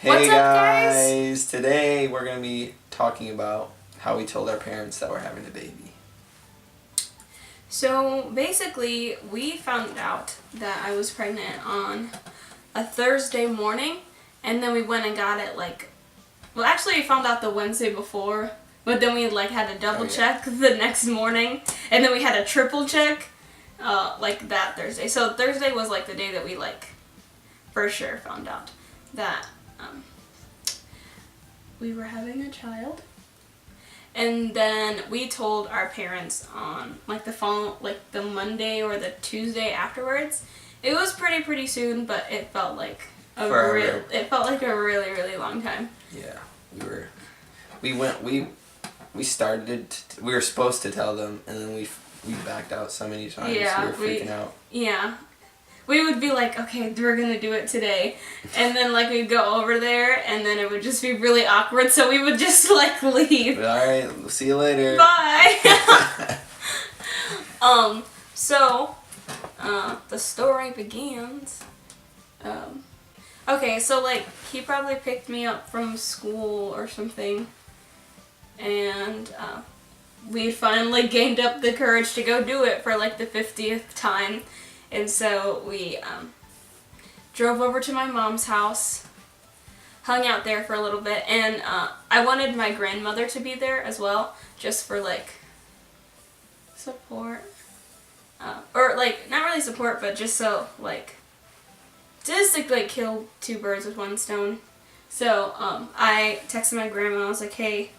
What's up, guys? Today we're going to be talking about how we told our parents that we're having a baby. So basically, we found out that I was pregnant on a Thursday morning, and then we went and got it actually we found out the Wednesday before, but then we had a double check the next morning, and then we had a triple check that Thursday. So Thursday was the day that we for sure found out that we were having a child. And then we told our parents on the Monday or the Tuesday afterwards. It was pretty soon, but it felt like a really long time. Yeah, we were supposed to tell them, and then we backed out so many times. Yeah, we were freaking out. Yeah. We would be like, okay, we're going to do it today. And then, we'd go over there, and then it would just be really awkward, so we would just, leave. But, all right, we'll see you later. Bye! So, the story begins. Okay, so, he probably picked me up from school or something, and, we finally gained up the courage to go do it for, the 50th time. And so we drove over to my mom's house, hung out there for a little bit, and I wanted my grandmother to be there as well, just for support. Or not really support, but just so just to kill two birds with one stone. So I texted my grandma. I was like, hey,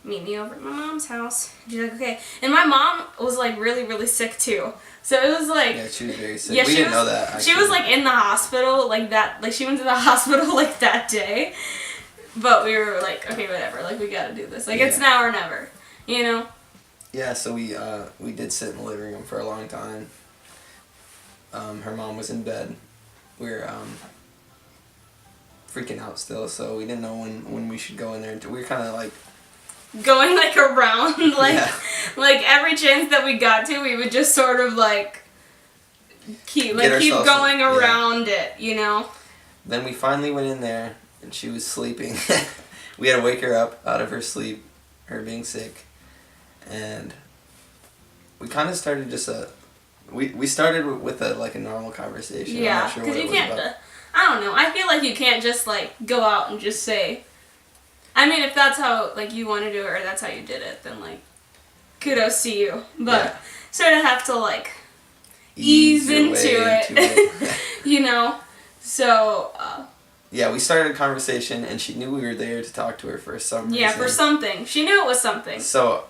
meet me over at my mom's house. She's like, okay. And my mom was really sick too. So it was yeah, she was very sick. Yeah, we didn't know that. Actually. She was in the hospital she went to the hospital that day. But we were okay, whatever. We gotta do this. It's now or never. You know? Yeah, so we did sit in the living room for a long time. Her mom was in bed. We were freaking out still, so we didn't know when we should go in there. We were kind of going around every chance that we got to, we would just sort of keep going around it, you know. Then we finally went in there and she was sleeping. We had to wake her up out of her sleep, her being sick, and we kind of started we started with a normal conversation. Yeah, because you can't. I don't know. I feel like you can't just go out and just say. I mean, if that's how, you want to do it, or that's how you did it, then, kudos to you. But, sort of have to, ease into it. You know? So, yeah, we started a conversation, and she knew we were there to talk to her for some reason. Yeah, for something. She knew it was something. So,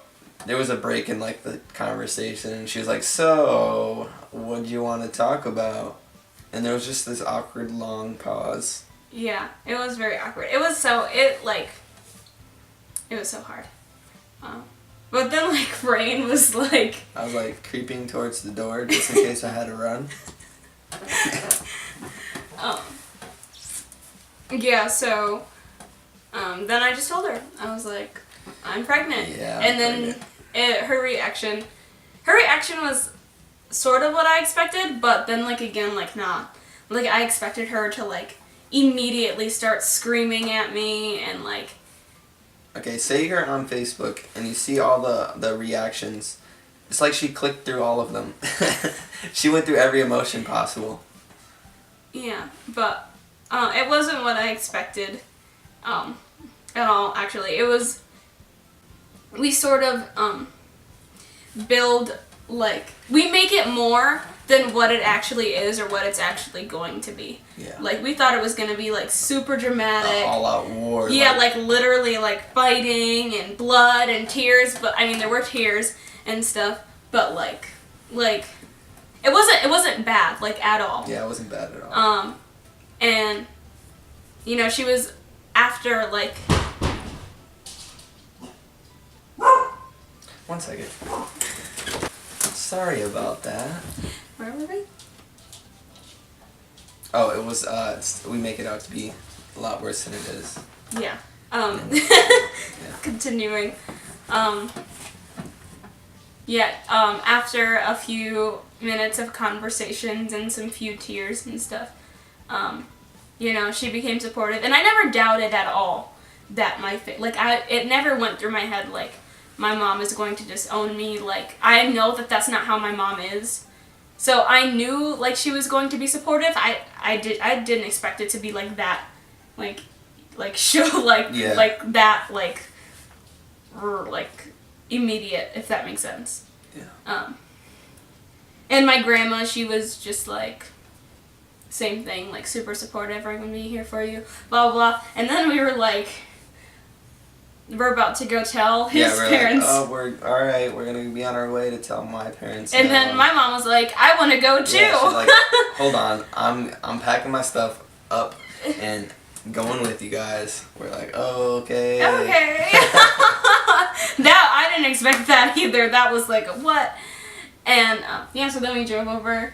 there was a break in, the conversation, and she was like, so, what do you want to talk about? And there was just this awkward, long pause. Yeah, it was very awkward. It was so hard. But then, Rain was I was, creeping towards the door just in case I had to run. Yeah, so, then I just told her. I was like, I'm pregnant. Yeah, and then her reaction was sort of what I expected, but then, again, not. I expected her to, immediately start screaming at me and, Okay, say you're on Facebook and you see all the reactions. It's like she clicked through all of them. She went through every emotion possible. Yeah, but it wasn't what I expected at all, actually. It was, we sort of build, we make it more than what it actually is or what it's actually going to be. Yeah. We thought it was going to be, super dramatic. All-out war. Yeah, literally, fighting and blood and tears. But, I mean, there were tears and stuff. But, it wasn't bad, at all. Yeah, it wasn't bad at all. And, she was after, 1 second. Sorry about that. Where were we? Oh, it was, we make it out to be a lot worse than it is. Yeah. Continuing. After a few minutes of conversations and some few tears and stuff, you know, she became supportive. And I never doubted at all that it never went through my head, like, my mom is going to disown me. Like, I know that that's not how my mom is. So I knew, like, she was going to be supportive. I didn't expect it to be like that, like that, like, immediate, if that makes sense. Yeah. And my grandma, she was just, like, same thing, like, super supportive. I'm gonna be here for you, blah, blah, blah. And then we were, like, we're about to go tell his parents. Like, we're gonna be on our way to tell my parents. And then my mom was like, I want to go too. Yeah, she's like, hold on, I'm packing my stuff up and going with you guys. We're like, oh, okay. Okay. That, I didn't expect that either. That was like, what? And so then we drove over.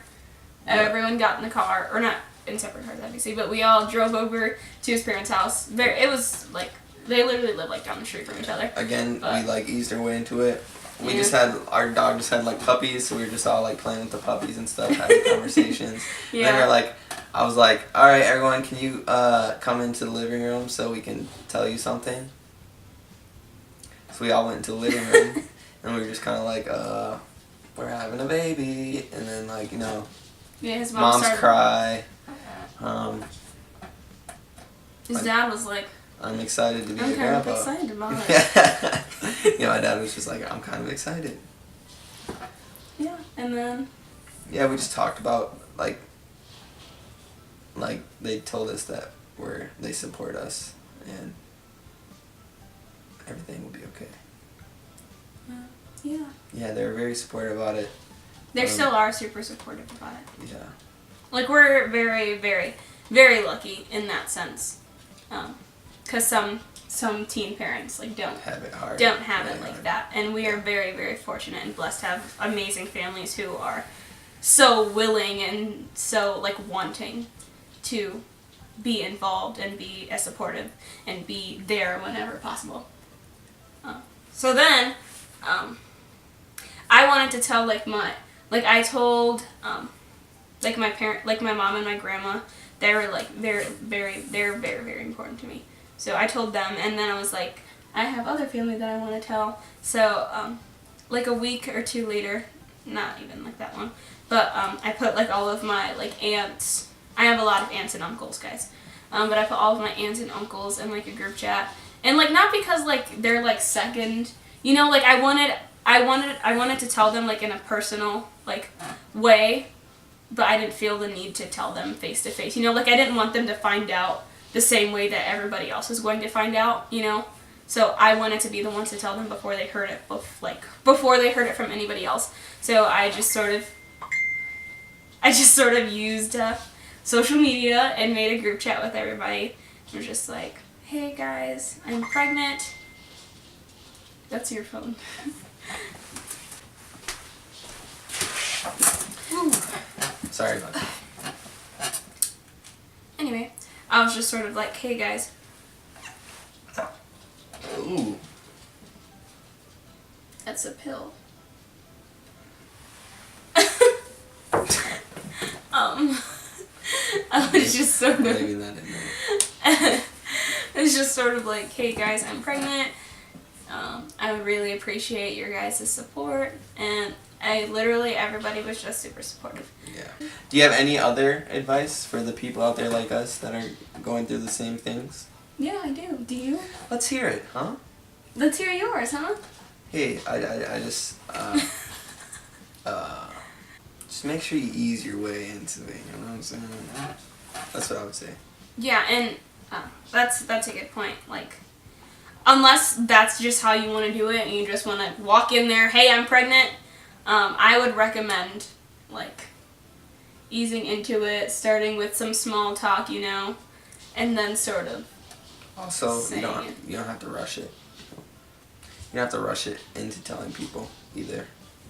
Everyone got in the car, or not in separate cars, obviously, but we all drove over to his parents' house. It was like, they literally live like down the street from each other. Again, we like eased our way into it. We just had, our dog just had like puppies, so we were just all like playing with the puppies and stuff, having conversations. Yeah. Then we're like, I was like, all right, everyone, can you come into the living room so we can tell you something? So we all went into the living room, and we were just kind of like, we're having a baby, and then like, you know, yeah, his moms cry. His dad was like, I'm excited to be a kind grandpa. of excited about it. Yeah, my dad was just like, I'm kind of excited. Yeah, and then... Yeah, we just talked about, like they told us that they support us, and everything will be okay. Yeah. Yeah, they were very supportive about it. They still are super supportive about it. Yeah. Like, we're very, very, very lucky in that sense. Because some teen parents, like, don't have it like that. And we are very, very fortunate and blessed to have amazing families who are so willing and so, like, wanting to be involved and be as supportive and be there whenever possible. So then, I wanted to tell, I told, my parent, like, my mom and my grandma, they were, like, they're very, very important to me. So I told them, and then I was like, I have other family that I want to tell. So, like, a week or two later, not even, like, that long, but, I put, like, all of my, like, aunts, I have a lot of aunts and uncles, guys, but I put all of my aunts and uncles in, like, a group chat, and, like, not because, like, they're, like, second, you know, like, I wanted to tell them, like, in a personal, like, way, but I didn't feel the need to tell them face to face. You know, like, I didn't want them to find out the same way that everybody else was going to find out, you know? So I wanted to be the one to tell them before they heard it, before they heard it from anybody else. So I just sort of used social media and made a group chat with everybody. I was just like, hey guys, I'm pregnant. That's your phone. Sorry about that. Anyway, I was just sort of like, hey guys. Ooh. That's a pill. I was just sort of... Maybe that in there. It's just sort of like, hey guys, I'm pregnant. I would really appreciate your guys' support. And everybody was just super supportive. Yeah. Do you have any other advice for the people out there like us that are going through the same things? Yeah, I do. Do you? Let's hear it, huh? Let's hear yours, huh? Hey, I just, just make sure you ease your way into it, you know what I'm saying? That's what I would say. Yeah, and that's a good point. Like, unless that's just how you want to do it and you just want to walk in there, hey, I'm pregnant, I would recommend, like, easing into it, starting with some small talk, you know, and then sort of also, you don't have to rush it. You don't have to rush it into telling people either.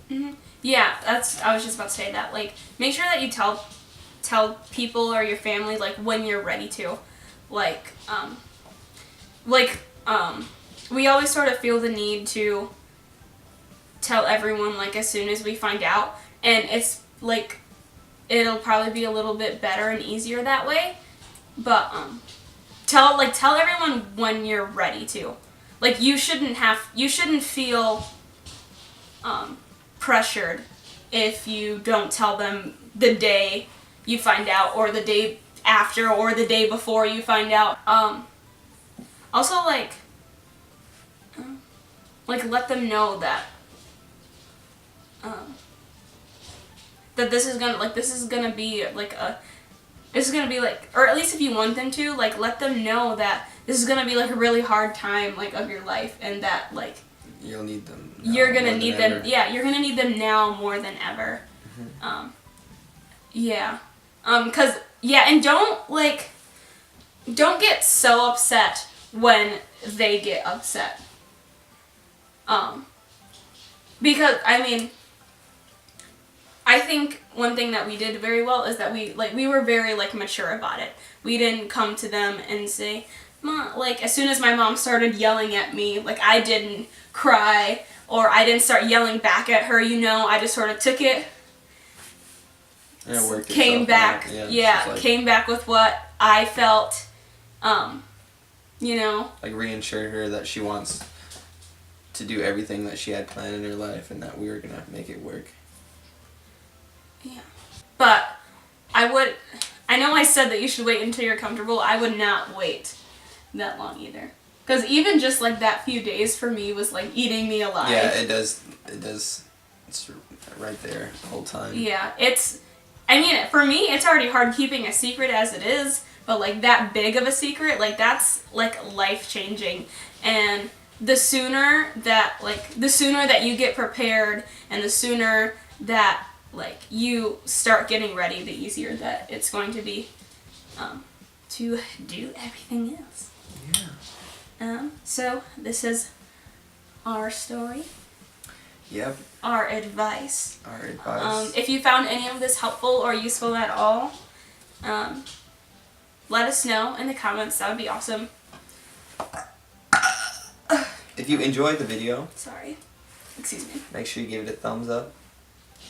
Mm-hmm. Yeah, I was just about to say that. Like, make sure that you tell people or your family, like, when you're ready to. We always sort of feel the need to tell everyone, like, as soon as we find out. And it's, like, it'll probably be a little bit better and easier that way. But tell everyone when you're ready to. Like you shouldn't feel pressured if you don't tell them the day you find out, or the day after, or the day before you find out. Also, like let them know that that this is gonna be like, or at least if you want them to, like, let them know that this is gonna be like a really hard time, like, of your life, and that, like, you'll need them. You're gonna need them. Yeah, you're gonna need them now more than ever. Mm-hmm. Yeah. And don't get so upset when they get upset. Because I think one thing that we did very well is that we were very, like, mature about it. We didn't come to them and say, Mom, like, as soon as my mom started yelling at me, like, I didn't cry, or I didn't start yelling back at her, I just sort of took it, and it worked came back, came back with what I felt, like, reassured her that she wants to do everything that she had planned in her life, and that we were gonna make it work. Yeah. But I know I said that you should wait until you're comfortable. I would not wait that long either. Because even just, like, that few days for me was, like, eating me alive. Yeah, it does. It's right there the whole time. Yeah, for me, it's already hard keeping a secret as it is, but, like, that big of a secret, like, that's, like, life-changing. And the sooner that you get prepared, and the sooner that, like, you start getting ready, the easier that it's going to be to do everything else. Yeah. So this is our story. Yep. Our advice. If you found any of this helpful or useful at all, let us know in the comments. That would be awesome. If you enjoyed the video, excuse me, make sure you give it a thumbs up.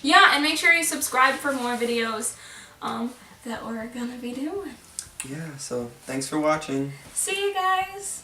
Yeah, and make sure you subscribe for more videos that we're gonna be doing. Yeah, so thanks for watching. See you guys.